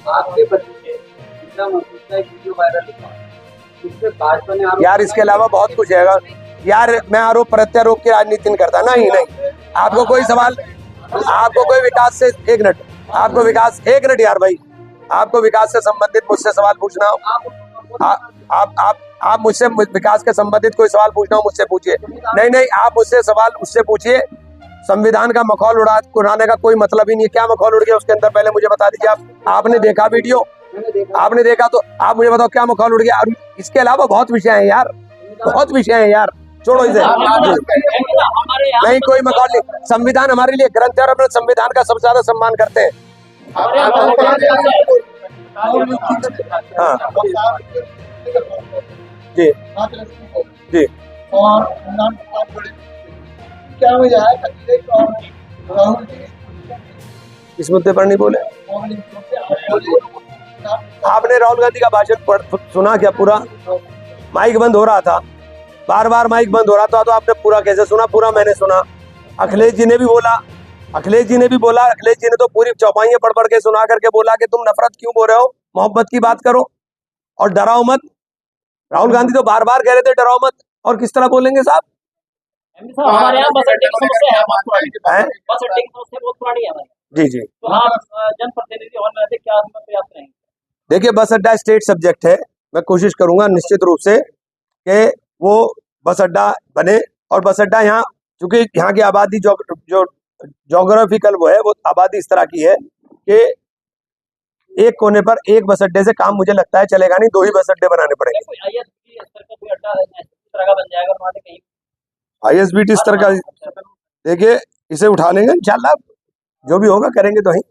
आपके बच्चे जितना महसूस है वीडियो वायरल हुआ, इसमें भाजपा ने यार इसके अलावा बहुत कुछ है यार। मैं आरोप प्रत्यारोप की राजनीति नहीं करता। नहीं नहीं, आपको कोई सवाल, आपको कोई विकास से एक मिनट, आपको विकास एक मिनट यार भाई, आपको विकास से संबंधित मुझसे सवाल पूछना हो, आप मुझसे विकास के संबंधित कोई सवाल पूछना हो मुझसे पूछिए। नहीं नहीं, आप मुझसे सवाल उससे पूछिए। संविधान का मखौल उड़ाने का कोई मतलब ही नहीं है। क्या मखौल उड़ गया उसके अंदर, पहले मुझे बता दीजिए। आपने देखा वीडियो, आपने देखा तो आप मुझे बताओ क्या मखौल उड़ गया। और इसके अलावा बहुत विषय हैं यार, बहुत विषय हैं यार, छोड़ो इसे। नहीं कोई मखौल नहीं, संविधान हमारे लिए ग्रंथ है और अपने संविधान का सबसे ज्यादा सम्मान करते हैं। हाँ जी जी। और क्या वजह है राहुल इस मुद्दे पर नहीं बोले? आपने राहुल गांधी का भाषण सुना क्या पूरा? माइक बंद हो रहा था, बार बार माइक बंद हो रहा था, तो आपने पूरा कैसे सुना? पूरा मैंने सुना। अखिलेश जी ने भी बोला, अखिलेश जी ने तो पूरी चौपाइयां पढ़ पढ़ के सुना करके बोला कि तुम नफरत क्यों बोल रहे हो, मोहब्बत की बात करो और डराओ मत। राहुल गांधी तो बार बार कह रहे थे डराओ मत, और किस तरह बोलेंगे साहब? हमारे यहाँ बस अड्डे की समस्या है बहुत पुरानी, बस अड्डे की समस्या बहुत पुरानी है हमारे। जी जी। तो आप जनप्रतिनिधि होने से क्या प्रयास करेंगे? देखिए, बस अड्डा स्टेट सब्जेक्ट है। मैं कोशिश करूंगा निश्चित रूप से कि वो बस अड्डा बने, और बस अड्डा यहाँ, चूंकि यहाँ की आबादी जो जोग्राफिकल वो है, वो आबादी इस तरह की है कि एक कोने पर एक बस अड्डे से काम मुझे लगता है चलेगा नहीं, 2 ही बस अड्डे बनाने पड़ेंगे। ISBT स्तर का देखिए, इसे उठा लेंगे इंशाल्लाह, जो भी होगा करेंगे। तो ही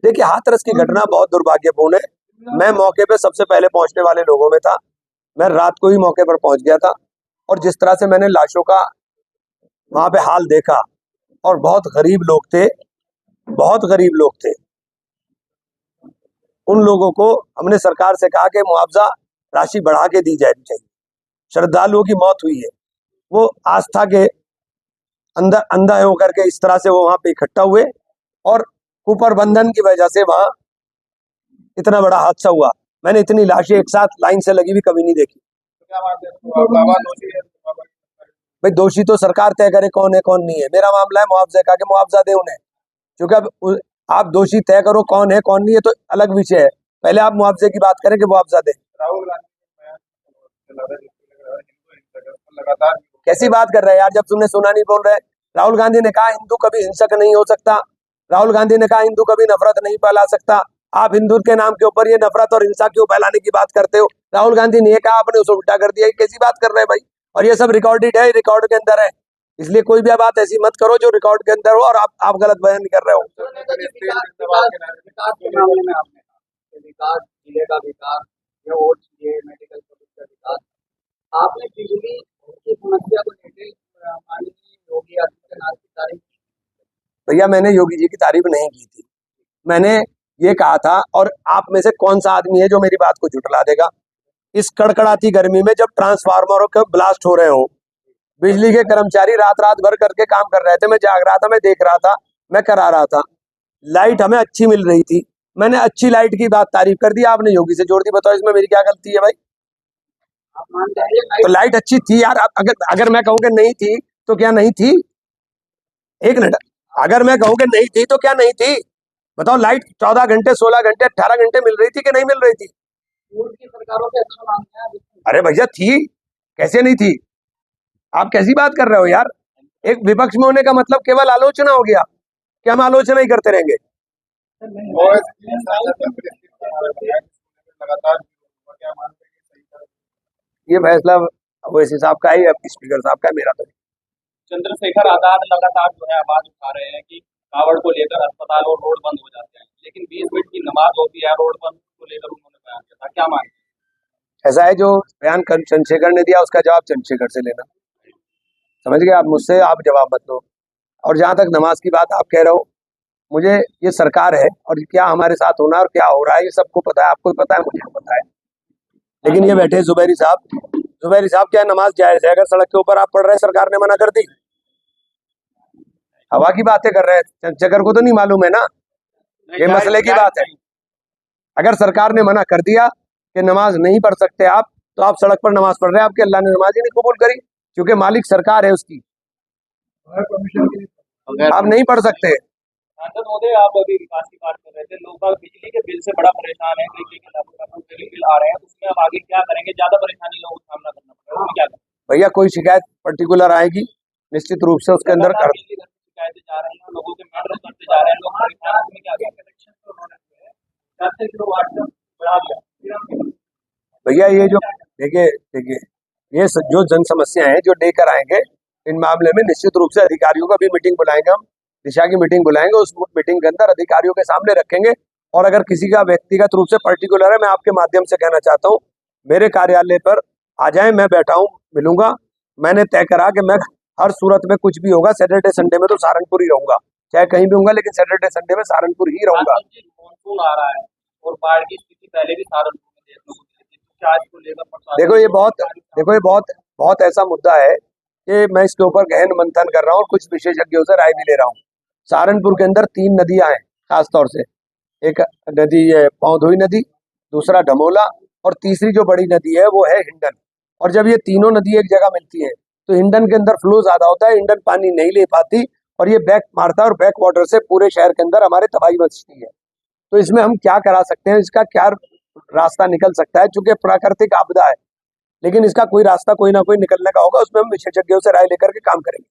देखिए, हाथरस की घटना बहुत दुर्भाग्यपूर्ण है। मैं मौके पे सबसे पहले पहुंचने वाले लोगों में था। मैं रात को ही मौके पर पहुंच गया था, और जिस तरह से मैंने लाशों का वहां पे हाल देखा, और बहुत गरीब लोग थे, बहुत गरीब लोग थे। उन लोगों को हमने सरकार से कहा कि मुआवजा राशि बढ़ा के दी जानी चाहिए। श्रद्धालुओं की मौत हुई है, वो आस्था के अंदर अंधा होकर के इस तरह से वो वहां पे इकट्ठा हुए, और कुप्रबंधन की वजह से वहां इतना बड़ा हादसा हुआ। मैंने इतनी लाशें एक साथ लाइन से लगी हुई कभी नहीं देखी। भाई दोषी तो सरकार तय करे कौन है कौन नहीं है। मेरा मामला है मुआवजे का, कि मुआवजा दे उन्हें, क्योंकि अब आप दोषी तय करो कौन है कौन नहीं है तो अलग विषय है, पहले आप मुआवजे की बात करें कि मुआवजा दे। कैसी बात कर रहे हैं यार, जब तुमने सुना नहीं बोल रहे। राहुल गांधी ने कहा हिंदू कभी हिंसक नहीं हो सकता, राहुल गांधी ने कहा हिंदू कभी नफरत नहीं फैला सकता। आप हिंदू के नाम के ऊपर ये नफरत और हिंसा क्यों फैलाने की बात करते हो? राहुल गांधी ने कहा, आपने उसे उल्टा कर दिया। कैसी बात कर रहे हैं भाई? और ये सब रिकॉर्डेड है, रिकॉर्ड के अंदर है, इसलिए कोई भी बात ऐसी मत करो जो रिकॉर्ड के अंदर हो और आप गलत बयान कर रहे हो। आपने बिजली की समस्या को लेकर माननीय योगी आदित्यनाथ की तारीफ की? भैया मैंने योगी जी की तारीफ नहीं की थी। मैंने ये कहा था, और आप में से कौन सा आदमी है जो मेरी बात को झुठला देगा? इस कड़कड़ाती गर्मी में जब ट्रांसफार्मरों के ब्लास्ट हो रहे हो, बिजली के कर्मचारी रात रात भर करके काम कर रहे थे, मैं जाग रहा था, मैं देख रहा था, मैं करा रहा था। लाइट हमें अच्छी मिल रही थी, मैंने अच्छी लाइट की बात तारीफ कर दी, आपने योगी से जोड़ दी। बताओ इसमें मेरी क्या गलती है भाई? तो लाइट अच्छी थी यार। अगर मैं कहूँ कि नहीं थी तो क्या नहीं थी? एक मिनट, अगर मैं कहूँ कि नहीं थी तो क्या नहीं थी? बताओ, लाइट 14 घंटे 16 घंटे 18 घंटे मिल रही थी कि नहीं मिल रही थी? की सरकारों से अच्छा मांगते हैं। अरे भैया थी, कैसे नहीं थी? आप कैसी बात कर रहे हो यार? एक विपक्ष में होने का मतलब केवल आलोचना हो गया कि हम आलोचना ही करते रहेंगे? ये फैसला ओवैसी साहब का है, स्पीकर साहब का है, मेरा तो नहीं। चंद्रशेखर आजाद लगातार जो है आवाज उठा रहे हैं कि कावड़ को लेकर अस्पताल और रोड बंद हो जाते हैं, लेकिन 20 मिनट की नमाज होती है, रोड बंद को लेकर उन्होंने बयान किया था। क्या मानते हैं? ऐसा है, जो बयान चंद्रशेखर ने दिया उसका जवाब चंद्रशेखर से लेना। समझ गए आप? मुझसे आप जवाब मत दो। और जहां तक नमाज की बात आप कह रहे हो, मुझे ये सरकार है और क्या हमारे साथ होना और क्या हो रहा है ये सबको पता है, आपको पता है, मुझे पता है। लेकिन ये बैठे जुबैरी साहब, क्या नमाज जायज है? अगर सड़क के ऊपर आप पढ़ रहे हैं, सरकार ने मना कर दी? हवा की बातें कर रहे हैं, चंद्रशेखर को तो नहीं मालूम है ना, ये मसले की बात है। अगर सरकार ने मना कर दिया कि नमाज नहीं पढ़ सकते आप, तो आप सड़क पर नमाज पढ़ रहे हैं, आपके अल्लाह ने नमाज ही नहीं कबूल करी, क्योंकि मालिक सरकार है उसकी, आप नहीं पढ़ सकते। सांसद महोदय, आप अभी विकास की बात कर रहे थे, लोग बाग बिजली के बिल से बड़ा परेशान है, कई बिजली बिल आ रहे हैं, उसमें अब आगे क्या करेंगे? ज्यादा परेशानी लोगों को सामना करना पड़ेगा, उसमें क्या करें? भैया कोई शिकायत पर्टिकुलर आएगी, निश्चित रूप से उसके अंदर कर, बिजली घर की शिकायतें जा रही हैं, लोगों के मैटर करते जा रहे हैं, लोग परेशान, उसमें क्या करें? 4 किलोवाट तक बढ़ा दिया। भैया ये जो देखिए देखिए ये जो जन समस्या है जो लेकर आएंगे, इन मामले में निश्चित रूप से अधिकारियों का भी मीटिंग बुलाएंगे, हम दिशा की मीटिंग बुलाएंगे, उस मीटिंग के अंदर अधिकारियों के सामने रखेंगे। और अगर किसी का व्यक्तिगत रूप से पर्टिकुलर है, मैं आपके माध्यम से कहना चाहता हूँ, मेरे कार्यालय पर आ जाए, मैं बैठा हूँ, मिलूंगा। मैंने तय करा कि मैं हर सूरत में कुछ भी होगा, सैटरडे संडे में तो सहारनपुर ही रहूंगा, चाहे कहीं भी होऊंगा, लेकिन सैटरडे संडे में सहारनपुर ही रहूंगा। मानसून आ रहा है और बाढ़ की स्थिति पहले भी सहारनपुर में देखने को मिली थी, क्या इसको लेकर प्रशासन- देखो ये बहुत ऐसा मुद्दा है कि मैं इसके ऊपर गहन मंथन कर रहा हूँ और कुछ विशेषज्ञों से राय भी ले रहा हूँ। सहारनपुर के अंदर 3 नदियां हैं खासतौर से, एक नदी है पौधोई नदी, दूसरा ढमोला, और तीसरी जो बड़ी नदी है वो है हिंडन। और जब ये तीनों नदी एक जगह मिलती है तो हिंडन के अंदर फ्लो ज्यादा होता है, हिंडन पानी नहीं ले पाती और ये बैक मारता है, और बैक वाटर से पूरे शहर के अंदर हमारे तबाही मचती है। तो इसमें हम क्या करा सकते हैं, इसका क्या रास्ता निकल सकता है, चूंकि प्राकृतिक आपदा है, लेकिन इसका कोई रास्ता कोई ना कोई निकलने का होगा, उसमें हम विशेषज्ञों से राय लेकर के काम करेंगे।